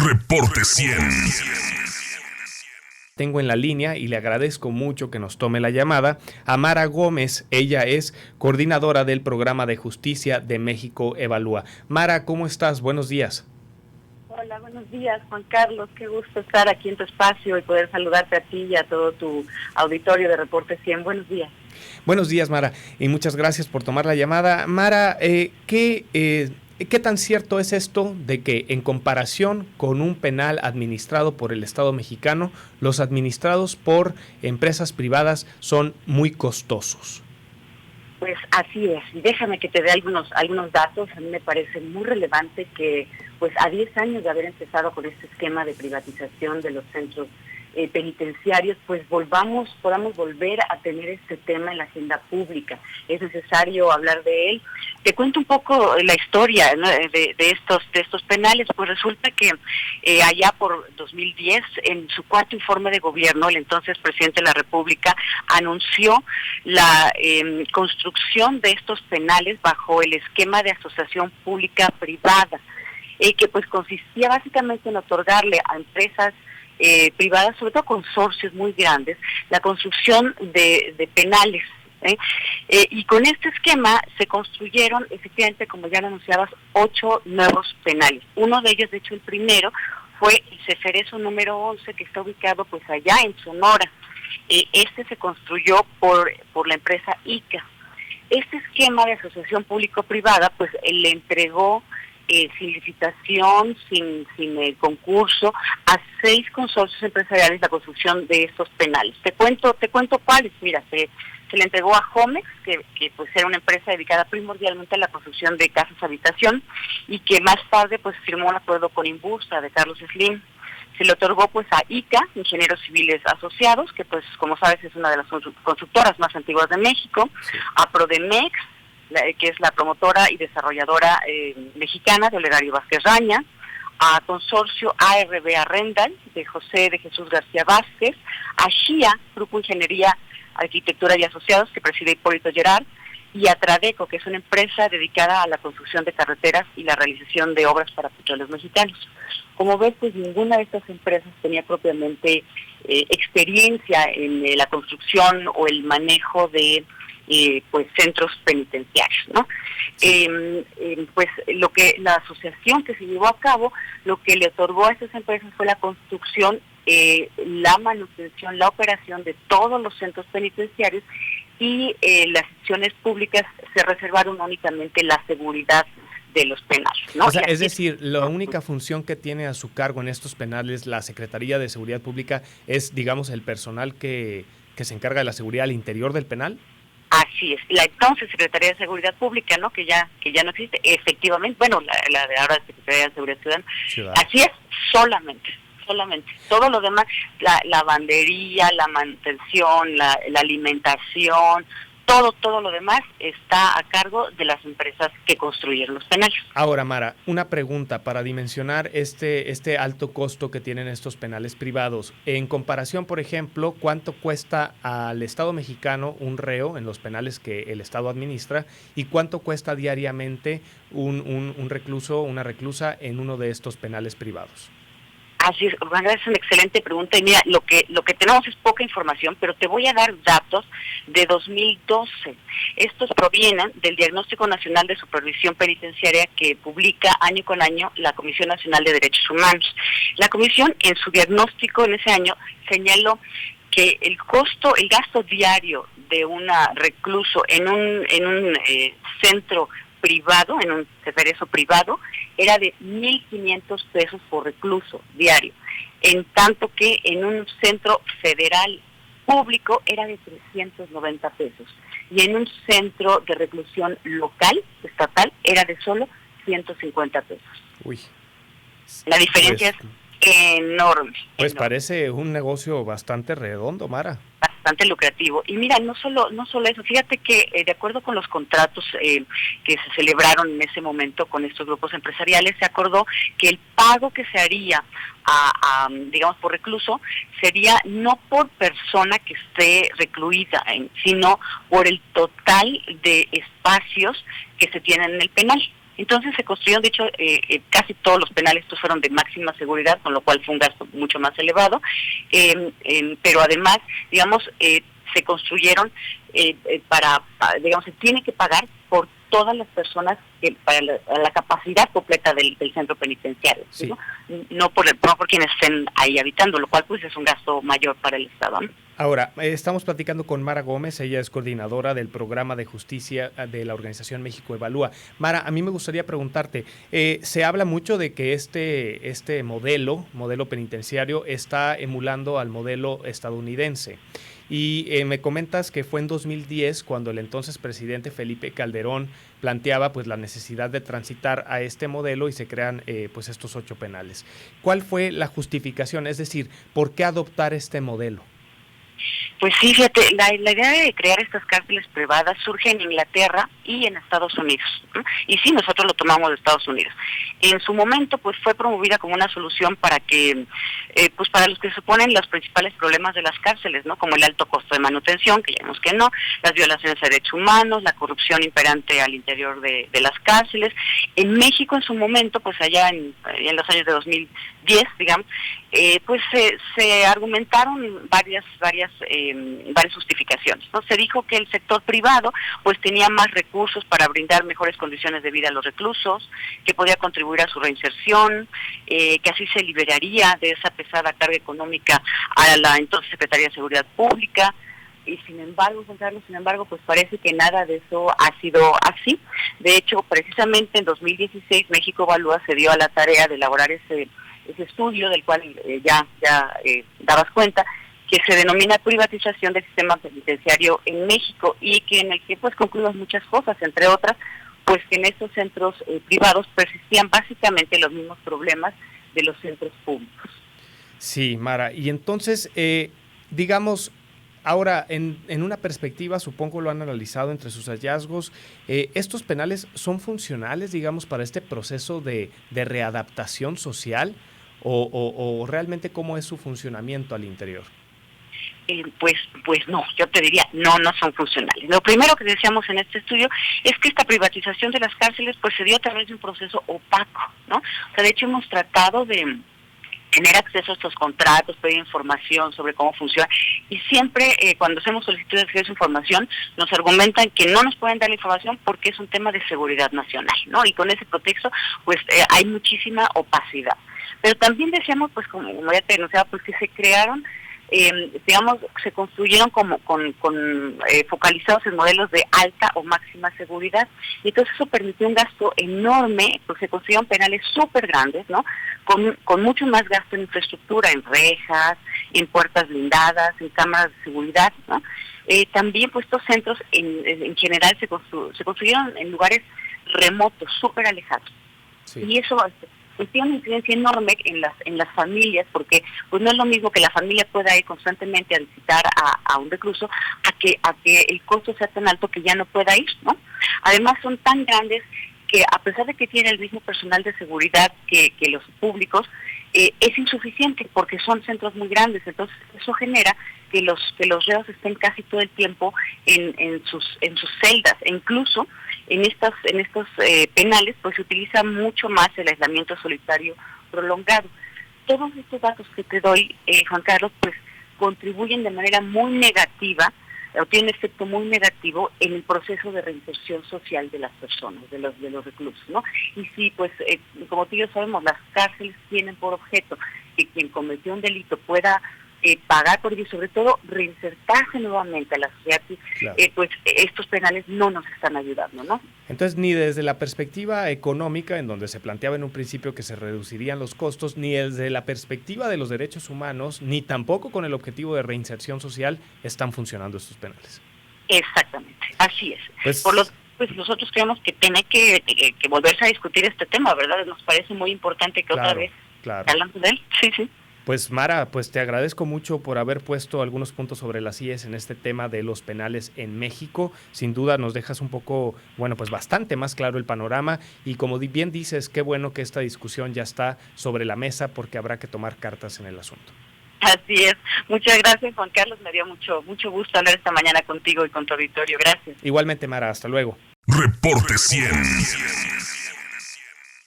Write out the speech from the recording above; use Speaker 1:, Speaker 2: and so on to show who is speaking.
Speaker 1: Reporte 100.
Speaker 2: Tengo en la línea y le agradezco mucho que nos tome la llamada a Mara Gómez. Ella es coordinadora del Programa de Justicia de México Evalúa. Mara, ¿cómo estás? Buenos días.
Speaker 3: Hola, buenos días, Juan Carlos. Qué gusto estar aquí en tu espacio y poder saludarte a ti y a todo tu auditorio de Reporte 100. Buenos días.
Speaker 2: Buenos días, Mara, y muchas gracias por tomar la llamada. Mara, ¿qué tan cierto es esto de que en comparación con un penal administrado por el Estado mexicano, los administrados por empresas privadas son muy costosos?
Speaker 3: Pues así es, y déjame que te dé algunos datos. A mí me parece muy relevante que pues a 10 años de haber empezado con este esquema de privatización de los centros penitenciarios, pues podamos volver a tener este tema en la agenda pública. Es necesario hablar de él. Te cuento un poco la historia, ¿no?, de estos penales. Pues resulta que allá por 2010, en su cuarto informe de gobierno, el entonces presidente de la República anunció la construcción de estos penales bajo el esquema de asociación pública-privada, que pues consistía básicamente en otorgarle a empresas privadas, sobre todo consorcios muy grandes, la construcción de penales. Y con este esquema se construyeron, efectivamente, como ya lo anunciabas, 8 nuevos penales. Uno de ellos, de hecho el primero, fue el Ceferezo número 11, que está ubicado pues allá en Sonora. Este se construyó por la empresa ICA. Este esquema de asociación público-privada pues le entregó sin licitación, sin concurso, a 6 consorcios empresariales la construcción de estos penales. Te cuento cuáles. Mira, se le entregó a Homex, que pues era una empresa dedicada primordialmente a la construcción de casas habitación, y que más tarde pues firmó un acuerdo con Inbursa de Carlos Slim. Se le otorgó pues a ICA, Ingenieros Civiles Asociados, que pues como sabes es una de las constructoras más antiguas de México, a Prodemex, que es la promotora y desarrolladora mexicana de Olegario Vázquez Raña, a Consorcio ARB Arrendal, de José de Jesús García Vázquez, a SHIA, Grupo Ingeniería, Arquitectura y Asociados, que preside Hipólito Gerard, y a Tradeco, que es una empresa dedicada a la construcción de carreteras y la realización de obras para petróleos mexicanos. Como ves, pues ninguna de estas empresas tenía propiamente experiencia en la construcción o el manejo de pues centros penitenciarios, ¿no? Pues lo que la asociación que se llevó a cabo, lo que le otorgó a estas empresas fue la construcción, la manutención, la operación de todos los centros penitenciarios, y las instituciones públicas se reservaron únicamente la seguridad de los penales, ¿no?
Speaker 2: O sea, es decir, la única función que tiene a su cargo en estos penales la Secretaría de Seguridad Pública es, digamos, el personal que se encarga de la seguridad al interior del penal.
Speaker 3: Así es, la entonces Secretaría de Seguridad Pública, ¿no?, que ya no existe, efectivamente, bueno, la de ahora Secretaría de Seguridad Ciudadana. Así es, solamente. Todo lo demás, la lavandería, la manutención, la alimentación, todo lo demás está a cargo de las empresas que construyeron los penales.
Speaker 2: Ahora, Mara, una pregunta para dimensionar este alto costo que tienen estos penales privados. En comparación, por ejemplo, ¿cuánto cuesta al Estado mexicano un reo en los penales que el Estado administra y cuánto cuesta diariamente un recluso, una reclusa en uno de estos penales privados?
Speaker 3: Así es, Urbana, es una excelente pregunta, y mira, lo que tenemos es poca información, pero te voy a dar datos de 2012. Estos provienen del Diagnóstico Nacional de Supervisión Penitenciaria que publica año con año la Comisión Nacional de Derechos Humanos. La Comisión, en su diagnóstico en ese año, señaló que el gasto diario de una recluso en un centro privado, en un ceferezo privado, era de 1,500 pesos por recluso diario, en tanto que en un centro federal público era de 390 pesos, y en un centro de reclusión local, estatal, era de solo 150 pesos.
Speaker 2: Uy.
Speaker 3: La diferencia es enorme.
Speaker 2: Pues parece un negocio bastante redondo, Mara.
Speaker 3: Bastante lucrativo. Y mira, no solo eso, fíjate que de acuerdo con los contratos que se celebraron en ese momento con estos grupos empresariales, se acordó que el pago que se haría digamos, por recluso, sería no por persona que esté recluida, sino por el total de espacios que se tienen en el penal. Entonces se construyeron, de hecho, casi todos los penales estos fueron de máxima seguridad, con lo cual fue un gasto mucho más elevado, pero además, digamos, se construyeron digamos, se tiene que pagar por todas las personas para la capacidad completa del centro penitenciario,
Speaker 2: sí.
Speaker 3: no por quienes estén ahí habitando, lo cual pues es un gasto mayor para el Estado, ¿no?
Speaker 2: Ahora, estamos platicando con Mara Gómez, ella es coordinadora del programa de justicia de la organización México Evalúa. Mara, a mí me gustaría preguntarte, se habla mucho de que este modelo penitenciario está emulando al modelo estadounidense. Y me comentas que fue en 2010 cuando el entonces presidente Felipe Calderón planteaba pues la necesidad de transitar a este modelo y se crean pues estos 8 penales. ¿Cuál fue la justificación? Es decir, ¿por qué adoptar este modelo?
Speaker 3: Pues sí, fíjate, la idea de crear estas cárceles privadas surge en Inglaterra y en Estados Unidos, ¿no? Y sí, nosotros lo tomamos de Estados Unidos. En su momento, pues fue promovida como una solución para que, pues para los que suponen los principales problemas de las cárceles, ¿no? Como el alto costo de manutención, que ya vemos que no, las violaciones de derechos humanos, la corrupción imperante al interior de las cárceles. En México, en su momento, pues allá en los años de 2010, digamos, pues se argumentaron varias justificaciones, ¿no? Se dijo que el sector privado pues tenía más recursos para brindar mejores condiciones de vida a los reclusos, que podía contribuir a su reinserción, que así se liberaría de esa pesada carga económica a la entonces Secretaría de Seguridad Pública. Y sin embargo, Juan Carlos, pues parece que nada de eso ha sido así. De hecho, precisamente en 2016 México Evalúa se dio a la tarea de elaborar ese estudio del cual ya dabas cuenta, que se denomina privatización del sistema penitenciario en México y que en el que pues concluimos muchas cosas, entre otras, pues que en estos centros privados persistían básicamente los mismos problemas de los centros públicos.
Speaker 2: Sí, Mara, y entonces, digamos, ahora, en una perspectiva, supongo lo han analizado entre sus hallazgos, ¿estos penales son funcionales, digamos, para este proceso de readaptación social o realmente cómo es su funcionamiento al interior?
Speaker 3: Pues no, yo te diría, no son funcionales. Lo primero que decíamos en este estudio es que esta privatización de las cárceles pues se dio a través de un proceso opaco, ¿no? O sea, de hecho hemos tratado de tener acceso a estos contratos, pedir información sobre cómo funciona, y siempre cuando hacemos solicitudes de acceso a información nos argumentan que no nos pueden dar la información porque es un tema de seguridad nacional, ¿no? Y con ese pretexto pues hay muchísima opacidad. Pero también decíamos, pues como ya te denunciaba, pues que se crearon digamos, se construyeron focalizados en modelos de alta o máxima seguridad, y entonces eso permitió un gasto enorme, porque se construyeron penales súper grandes, ¿no? Con mucho más gasto en infraestructura, en rejas, en puertas blindadas, en cámaras de seguridad, ¿no? También pues estos centros en general se construyeron en lugares remotos, súper alejados. Sí. Y eso pues tiene una incidencia enorme en las familias, porque pues no es lo mismo que la familia pueda ir constantemente a visitar a un recluso a que el costo sea tan alto que ya no pueda ir, ¿no? Además son tan grandes que a pesar de que tiene el mismo personal de seguridad que los públicos, es insuficiente porque son centros muy grandes. Entonces eso genera que los reos estén casi todo el tiempo en sus celdas, e incluso en estos penales pues se utiliza mucho más el aislamiento solitario prolongado. Todos estos datos que te doy, Juan Carlos, pues contribuyen de manera muy negativa o tienen un efecto muy negativo en el proceso de reinserción social de las personas, de los reclusos, ¿no? Y sí, pues como tú y yo sabemos, las cárceles tienen por objeto que quien cometió un delito pueda pagar por ello y sobre todo reinsertarse nuevamente a la sociedad. Claro. Pues estos penales no nos están ayudando, ¿no?
Speaker 2: Entonces, ni desde la perspectiva económica, en donde se planteaba en un principio que se reducirían los costos, ni desde la perspectiva de los derechos humanos, ni tampoco con el objetivo de reinserción social, están funcionando estos penales.
Speaker 3: Exactamente, así es. Pues nosotros creemos que tiene que volverse a discutir este tema, ¿verdad? Nos parece muy importante que otra vez hablamos de él. Sí, sí.
Speaker 2: Pues Mara, pues te agradezco mucho por haber puesto algunos puntos sobre las IES en este tema de los penales en México. Sin duda nos dejas un poco, bueno, pues bastante más claro el panorama y como bien dices, qué bueno que esta discusión ya está sobre la mesa porque habrá que tomar cartas en el asunto.
Speaker 3: Así es. Muchas gracias, Juan Carlos. Me dio mucho gusto hablar esta mañana contigo y con tu auditorio. Gracias.
Speaker 2: Igualmente, Mara. Hasta luego.
Speaker 1: Reporte 100.